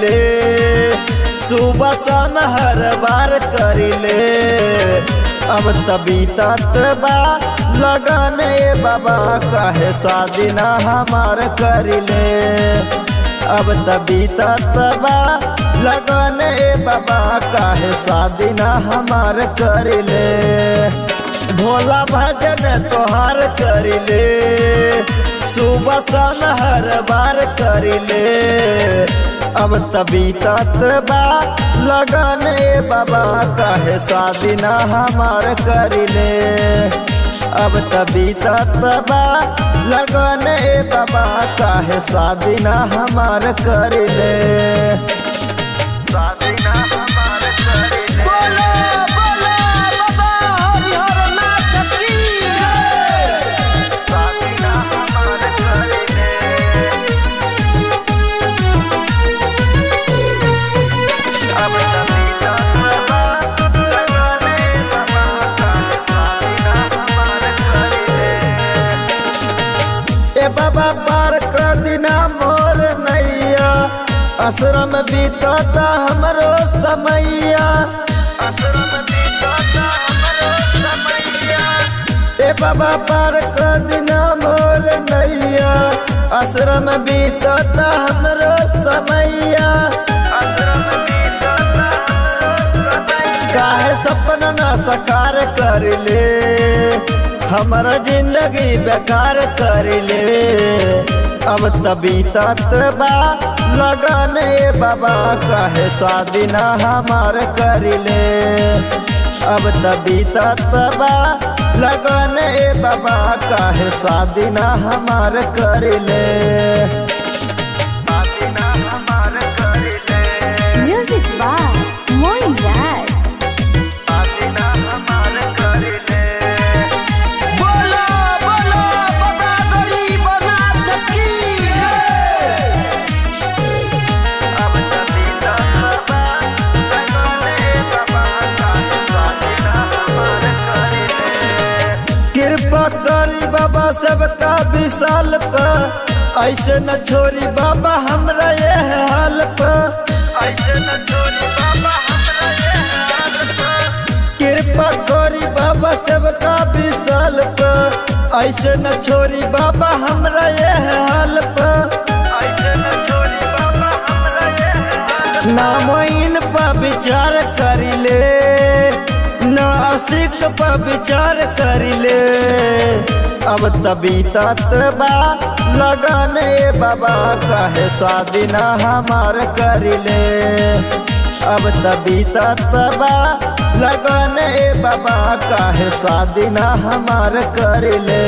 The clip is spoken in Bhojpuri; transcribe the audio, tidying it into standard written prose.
करिले, सुबह शाम हर बार करिले। अब तभी तत्बा लगन बाबा काहे शादी ना हमार करिले। अब तभी तत्बा लगन बाबा काहे शादी ना हमार करिले। भोला भजन तोहार करिले, सुबह शाम हर बार करिले। अब तभी तत्बा लगन बाबा काहे शादी ना हमार करिले। अब तभी तत्बा लगन बाबा काहे शादी ना हमार करिले। शादी ना हमार करिले। बोलो बोलो बाबा हरिहर नाथ की शादी ना हमार करिले। अब तभी तत्बा लगन बाबा काहे शादी ना हमार करिले। ए बाबा पार कर दिना मोर नैया, आश्रम बीतता हमरो समैया। ए बाबा पार कर दिना मोर नैया, आश्रम बीतता हमरो समैया। काहे सपना ना साकार करिले, हमारा जिंदगी बेकार करिले। अब तभी तत्बा लगन बाबा काहे शादी ना हमार करिले। अब तभी तत्बा लगन बाबा काहे शादी ना हमार करिले। शादी ना हमार करिले। म्यूजिक बाय मोइन राज। शादी ना हमार करिले। बोलो बोलो बाबा गरीब नाथ की अब तभी तत्बा लगन बाबा काहे शादी ना हमार करिले। कृपा करी बाबा सबका विशाल पर, ऐसे न छोड़ी बाबा हमरा ये हाल पर। ऐसे न छोड़ी बाबा हमरा ये हाल पर। कृपा करी बाबा सबका विशाल पर, ऐसे न छोड़ी बाबा हमरा ये हाल पर। ऐसे न छोड़ी बाबा हमरा ये हाल पर। ना मोइन पर विचार करिले, ना आशिक पर विचार करिले। अब तभी तत्बा लगन बाबा काहे शादी ना हमार करिले। अब तभी तत्बा लगन बाबा काहे शादी ना हमार करिले।